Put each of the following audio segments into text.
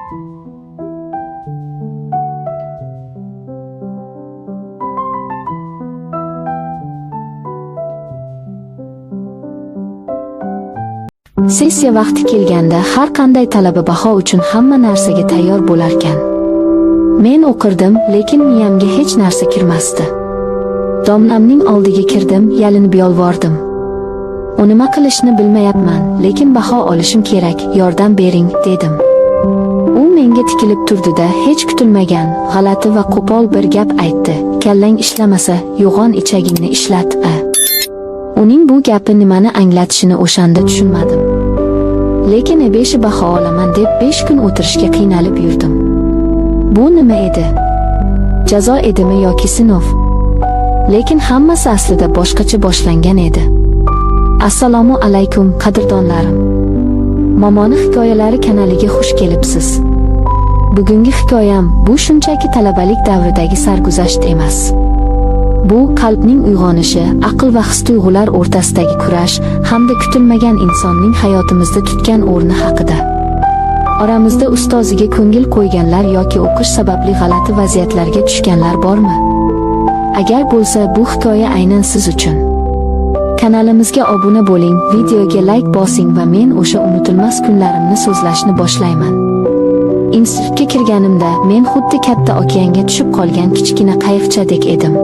Sessiya vaqti kelganda har qanday talaba baho uchun hamma narsaga tayyor bo'larkan. Men o'qirdim, lekin miyamga hech narsa kirmasdi. Domlamning oldiga kirdim, yalinib yolvordim. U nima qilishni bilmayapman, lekin baho olishim kerak, yordam bering, dedim. U menga tikilib turdi-da, hech kutilmagan, g'alati va qo'pol bir gap aytdi. Kallang ishlamasa, yo'g'on ichagingni ishlat, a. Uning bu gapi nimani anglatishini o'shanda tushunmadim. Lekin beshi baho olaman deb 5 kun o'tirishga qiynalib yurdim. Bu nima edi? Jazo edimi yoki sinov? Lekin hammasi aslida boshqacha boshlangan edi. Assalomu alaykum, qadrdonlarim. Momoni hikoyalari kanaliga xush kelibsiz. Bugungi hikoyam bu shunchaki talabalik davridagi sarguzasht emas. Bu qalbning uyg'onishi, aql va his-tuyg'ular o'rtasidagi kurash hamda kutilmagan insonning hayotimizda tutgan o'rni haqida. Oramizda ustoziga ko'ngil qo'yganlar yoki o'qish sababli g'alati vaziyatlarga tushganlar bormi? Agar bo'lsa, bu hikoya aynan siz uchun. Kanalimizga obuna bo'ling, videoga like bosing va men o'sha unutilmas kunlarimni so'zlashni boshlayman. Institutga kirganimda men xuddi katta okeanga tushib qolgan kichkina qayiqchadek edim.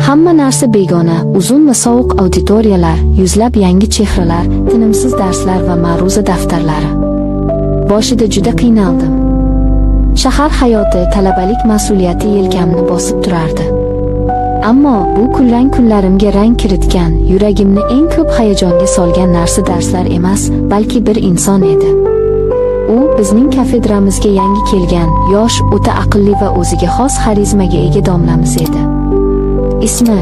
Hamma narsa begona, uzun va sovuq auditoriyalar, yuzlab yangi chehralar, tinimsiz darslar va ma'ruza daftarlari. Boshida juda qiynaldim. Shahar hayoti, talabalik mas'uliyati yelkamni bosib turardi. Ammo bu kulrang kunlarimga rang kiritgan, yuragimni eng ko'p hayajonga solgan narsa darslar emas, balki bir inson edi. U bizning kafedramizga yangi kelgan, yosh, o'ta aqlli va o'ziga xos xarizmaga ega domlamiz edi. Ismi.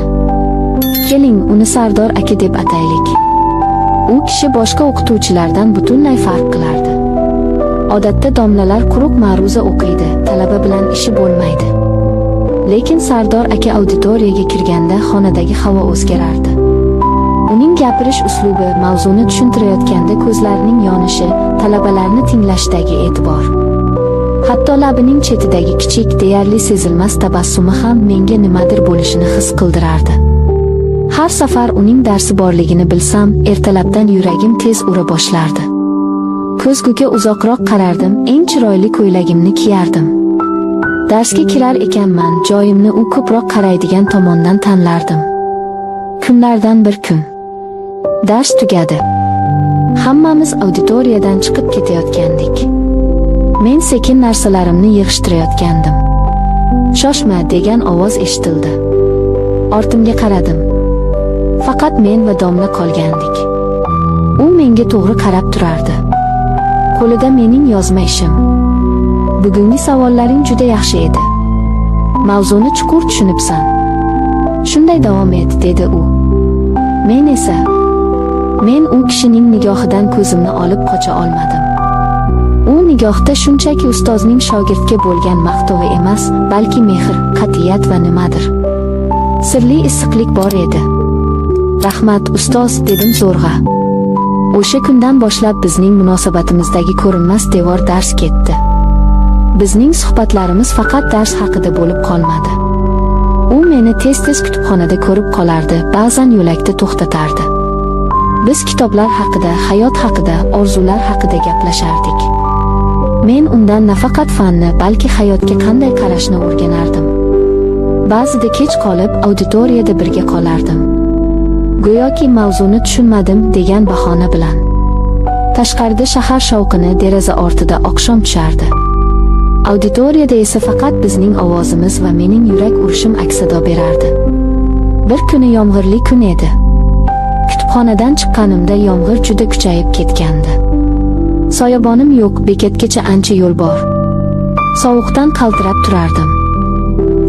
Keling, uni Sardor aka deb ataylik. U kishi boshqa o'qituvchilardan butunlay farq qilardi. Odatda domlalar quruq ma'ruza o'qiydi, talaba bilan ishi bo'lmaydi. Lekin Sardor aka auditoriyaga kirganda xonadagi havo o'zgarardi. Uning gapirish uslubi, mavzuni tushuntirayotganda ko'zlarining yonishi, talabalarni tinglashdagi e'tibor. Hatto labining chetidagi kichik, deyarli sezilmas tabassumi ham menga nimadir bo'lishini his qildirardi. Har safar uning darsi borligini bilsam, ertalabdan yuragim tez ura boshlardi. Ko'zguga uzoqroq qarardim, eng chiroyli ko'ylagimni kiyardim. Darsga kirar ekanman, joyimni u ko'proq qaraydigan tomondan tanlardim. Kunlardan bir kun. Dars tugadi. Hammamiz auditoriyadan chiqib ketayotgandik. Men sekin narsalarimni yig'ishtirayotgandim. Shoshma degan ovoz eshitildi. Ortimga qaradim. Faqat men va domla qolgandik. U menga to'g'ri qarab turardi. Qo'lida mening yozma ishim. Bugungi savollaring juda yaxshi edi. Mavzuni chuqur tushunibsan. Shunday davom et, dedi u. Men u kishining nigohidan ko'zimni olib qocha olmadim. U nigohda shunchaki ustozning shogirdga bo'lgan maqtovi emas, balki mehr, qat'iyat va nimadir sirli issiqlik bor edi. Rahmat, ustoz, dedim zo'rg'a. O'sha kundan boshlab bizning munosabatimizdagi ko'rinmas devor dars ketdi. Bizning suhbatlarimiz faqat dars haqida bo'lib qolmadi. U meni tez-tez kutubxonada ko'rib qolardi, ba'zan yo'lakda to'xtatardi. Biz kitoblar haqida, hayot haqida, orzular haqida gaplashardik. Men undan nafaqat fanni, balki hayotga qanday qarashni o'rganardim. Ba'zida kech qolib, auditoriyada birga qolardim. Go'yoki mavzuni tushunmadim degan bahona bilan. Tashqarida shahar shovqini, deraza ortida oqshom tushardi. Auditoriyada esa faqat bizning ovozimiz va mening yurak urishim aks-sado berardi. Bir kuni yomg'irli kun edi. Kutubxonadan chiqqanimda yomg'ir juda kuchayib ketgandi. Soyabonim yo'q, bekatgacha ancha yo'l bor. Sovuqdan qaltirab turardim.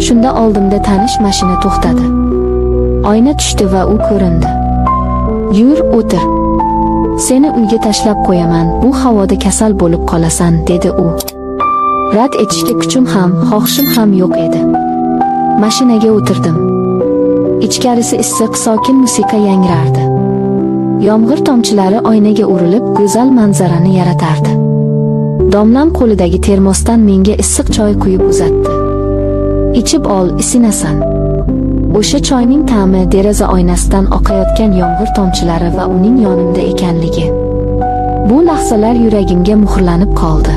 Shunda oldimda tanish mashina to'xtadi. Oyna tushdi va u ko'rindi. "Yur, o'tir. Seni uyga tashlab qo'yaman, bu havoda kasal bo'lib qolasan", dedi u. Rad etishga kuchim ham, xohishim ham yo'q edi. Mashinaga o'tirdim. Ichkarisi issiq, sokin musiqa yangrardi. Yomg'ir tomchilari oynaga urilib, go'zal manzarani yaratardi. Domlam qo'lidagi termosdan menga issiq choy quyib uzatdi. Ichib ol, isinasan. O'sha choyning ta'mi deraza oynasidan oqayotgan yomg'ir tomchilari va uning yonimda ekanligi. Bu lahzalar yuragimga muhrlanib qoldi.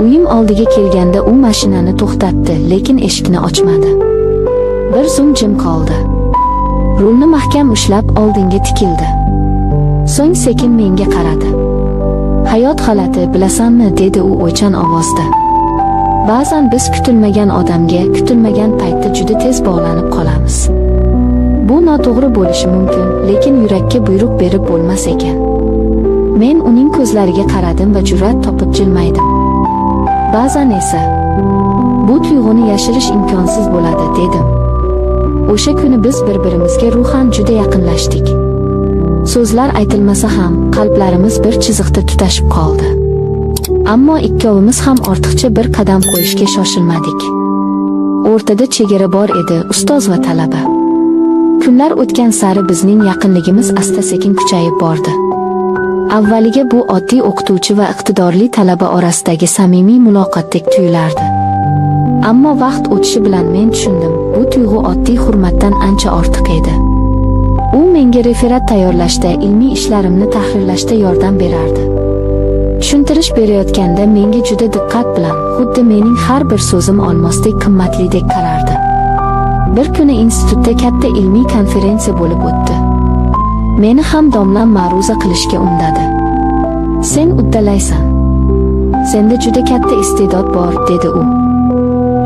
Uyim oldiga kelganda u mashinani to'xtatdi, lekin eshikni ochmadi. Bir zum jim qoldi. Rulni mahkam ushlab oldinga tikildi. So'ng sekin menga qaradi. Hayot g'alati, bilasanmi, dedi u o'ychan ovozda. Ba'zan biz kutilmagan odamga kutilmagan paytda juda tez bog'lanib qolamiz. Bu noto'g'ri bo'lishi mumkin, lekin yurakka buyruq berib bo'lmas ekan. Men uning ko'zlariga qaradim va jur'at topib jilmaydim. Ba'zan esa bu tuyg'uni yashirish imkonsiz bo'ladi, dedim. O'sha kuni biz bir-birimizga ruhan juda yaqinlashdik. So'zlar aytilmasa ham qalblarimiz bir chiziqda tutashib qoldi. Ammo ikkovimiz ham ortiqcha bir qadam qo'yishga shoshilmadik. O'rtada chegara bor edi, ustoz va talaba. Kunlar o'tgan sari bizning yaqinligimiz asta-sekin kuchayib bordi. Avvaliga bu oddiy o'qituvchi va iqtidorli talaba orasidagi samimiy muloqotdek tuyulardi. Ammo vaqt o'tishi bilan men tushundim, bu tuyg'u oddiy hurmatdan ancha ortiq edi. U menga referat tayyorlashda, ilmiy ishlarimni tahrirlashda yordam berardi. Tushuntirish berayotganda menga juda diqqat bilan, xuddi mening har bir so'zim olmosdek qimmatlidek qarardi. Bir kuni institutda katta ilmiy konferensiya bo'lib o'tdi. Meni ham domlam ma'ruza qilishga undadi. Sen uddalaysan. Senda juda katta iste'dod bor, dedi u.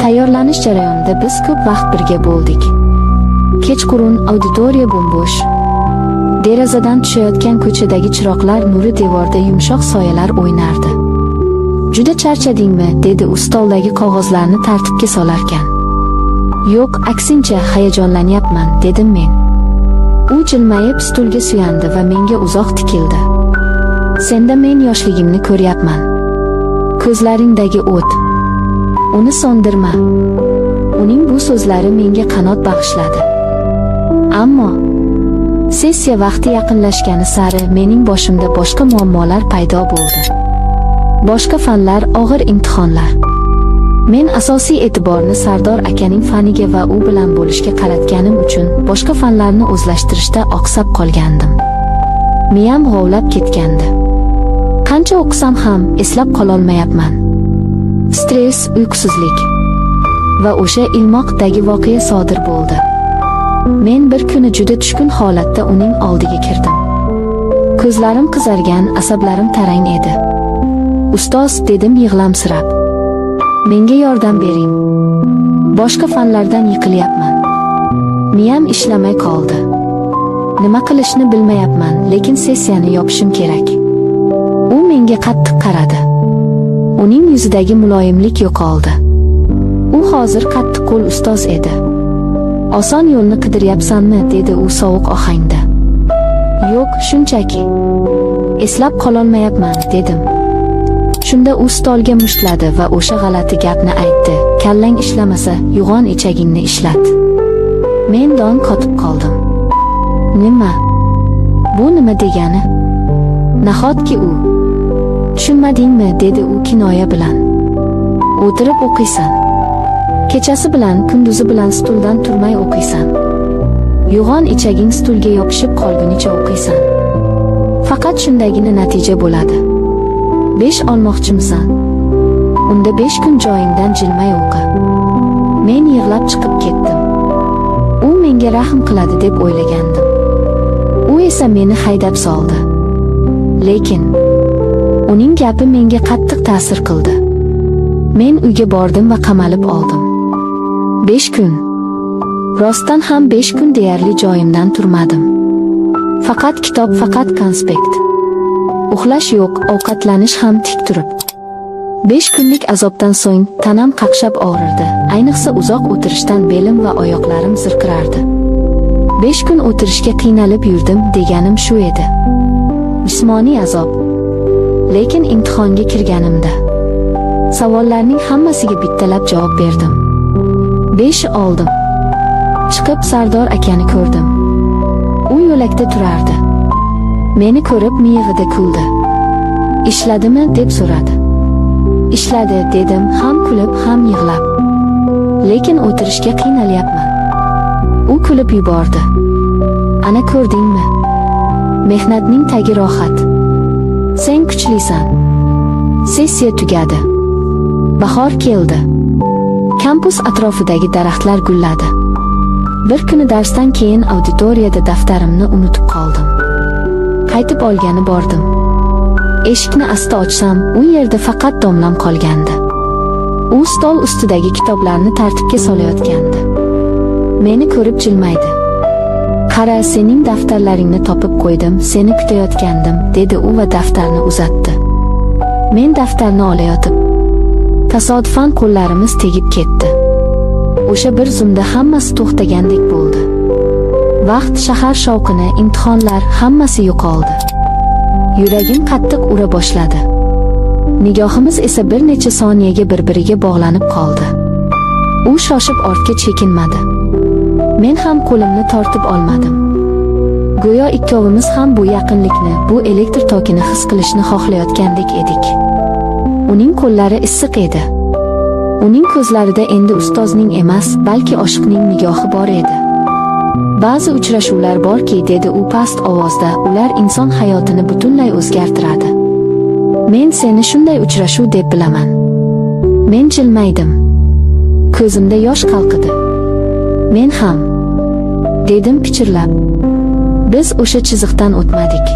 Tayyorlanish jarayonida biz ko'p vaqt birga bo'ldik. Kechqurun auditoriya bo'm-bo'sh. Derazadan tushayotgan ko'chadagi chiroqlar nuri devorda yumshoq soyalar o'ynardi. Juda charchadingmi, dedi u stoldagi qog'ozlarni tartibga solarkan. Yo'q, aksincha hayajonlanyapman, dedim men. U jilmayib stulga suyandi va menga uzoq tikildi. Senda men yoshligimni ko'ryapman. Ko'zlaringdagi o't. Uni so'ndirma. Uning bu so'zlari menga qanot bag'ishladi. Ammo sessiya vaqti yaqinlashgani sari mening boshimda boshqa muammolar paydo bo'ldi. Boshqa fanlar, og'ir imtihonlar. Men asosiy e'tiborni Sardor akaning faniga va u bilan bo'lishga qaratganim uchun boshqa fanlarni o'zlashtirishda oqsab qolgandim. Miyam g'ovlab ketgandi. Qancha o'qisam ham eslab qololmayapman. Stress, uyqusizlik va o'sha ilmoqdagi voqea sodir bo'ldi. Men bir kuni juda tushkun holatda uning oldiga kirdim. Ko'zlarim qizargan, asablarim tarang edi. Ustoz, dedim yig'lamsirab. Menga yordam bering. Boshqa fanlardan yiqilyapman. Miyam ishlamay qoldi. Nima qilishni bilmayapman, lekin sessiyani yopishim kerak. U menga qattiq qaradi. Uning yuzidagi muloyimlik yo'qoldi. U hozir qattiqqo'l ustoz edi. Oson yo'lni qidiryapsanmi, dedi u sovuq ohangda. Yo'q, shunchaki eslab qololmayapman, dedim. Shunda u stolga mushtladi va o'sha g'alati gapni aytdi. Kallang ishlamasa, yo'g'on ichagingni ishlat. Men don qotib qoldim. Nima? Bu nima degani? Nahotki u? Tushunmadingmi, dedi u kinoya bilan. O'tirib o'qiysan. Kechasi bilan, kunduzi bilan stuldan turmay o'qiysan. Yo'g'on ichaging stulga yopishib qolgunicha o'qiysan. Faqat shundagina natija bo'ladi. 5 olmoqchimisan? Unda 5 kun joyingdan jilmay o'qi. Men yig'lab chiqib ketdim. U menga rahm qiladi deb o'ylagandim. U esa meni haydab soldi. Lekin uning gapi menga qattiq ta'sir qildi. Men uyga bordim va qamalib oldim. 5 kun. Rostdan ham 5 kun deyarli joyimdan turmadim. Faqat kitob, faqat konspekt. Uxlash yo'q, ovqatlanish ham tik turib. 5 kunlik azobdan so'ng tanam qaqshab og'rirdi. Ayniqsa uzoq o'tirishdan belim va oyoqlarim zirqirardi. 5 kun o'tirishga qiynalib yurdim, deganim shu edi. Jismoniy azob. Lekin imtihonga kirganimda savollarning hammasiga bittalab javob berdim. 5 oldim. Chiqib Sardor akani ko'rdim. U yo'lakda turardi. Meni ko'rib miyig'ida kuldi. Ishladimi deb so'radi. ishladi dedim, ham kulib, ham yig'lab. Lekin o'tirishga qiynalyapman. U kulib yubordi. Ana ko'rdingmi? Mehnatning tagi rohat. Sen kuchlisan. Sessiya tugadi. Bahor keldi. Kampus atrofidagi daraxtlar gulladi. Bir kuni darsdan keyin auditoriyada daftarimni unutib qoldim. Qaytib olgani bordim. Eshikni asta ochsam, u yerda faqat domlam qolgandi. U stol ustidagi kitoblarni tartibga solayotgandi. Meni ko'rib jilmaydi. "Qara, sening daftarlaringni topib qo'ydim, seni kutayotgandim", dedi u va daftarni uzatdi. Men daftarni olayotib, tasodifan qo'llarimiz tegib ketdi. O'sha bir zumda hammasi to'xtagandek bo'ldi. Vaqt, shahar shovqini, imtihonlar, hammasi yo'qoldi. Yuragim qattiq ura boshladi. Nigohimiz esa bir necha soniyaga bir-biriga bog'lanib qoldi. U shoshib ortga chekinmadi. Men ham qo'limni tortib olmadim. Go'yo ikkovimiz ham bu yaqinlikni, bu elektr tokini his qilishni xohlayotgandek edik. Uning qo'llari issiq edi. Uning ko'zlarida endi ustozning emas, balki oshiqning nigohi bor edi. "Ba'zi uchrashuvlar borki", dedi u past ovozda, "ular inson hayotini butunlay o'zgartiradi. Men seni shunday uchrashuv deb bilaman." Men jilmaydim. Ko'zimda yosh qalqidi. "Men ham", dedim pichirlab. "Biz o'sha chiziqdan o'tmadik.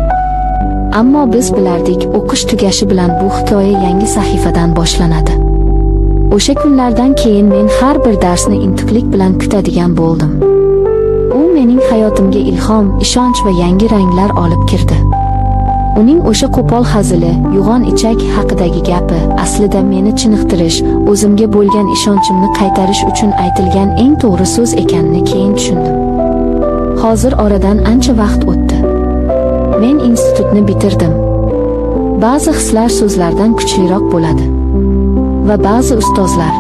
Ammo biz bilardik, o'qish tugashi bilan bu hikoya yangi sahifadan boshlanadi." O'sha kunlardan keyin men har bir darsni intiqlik bilan kutadigan bo'ldim. U mening hayotimga ilhom, ishonch va yangi ranglar olib kirdi. Uning o'sha qo'pol hazili, yo'g'on ichak haqidagi gapi aslida meni chiniqtirish, o'zimga bo'lgan ishonchimni qaytarish uchun aytilgan eng to'g'ri so'z ekanini keyin tushundim. Hozir oradan ancha vaqt o'tdi. Men institutni bitirdim. Ba'zi hislar so'zlardan kuchliroq bo'ladi. Va ba'zi ustozlar,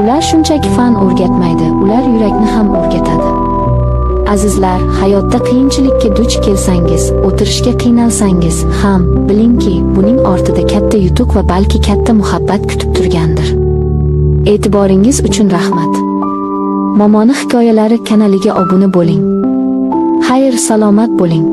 ular shunchaki fan o'rgatmaydi, ular yurakni ham o'rgatadi. Azizlar, hayotda qiyinchilikka duch kelsangiz, o'tirishga qiynalsangiz ham bilingki, buning ortida katta yutuq va balki katta muhabbat kutib turgandir. E'tiboringiz uchun rahmat. Momoni hikoyalari kanaliga obuna bo'ling. Xayr, salomat bo'ling.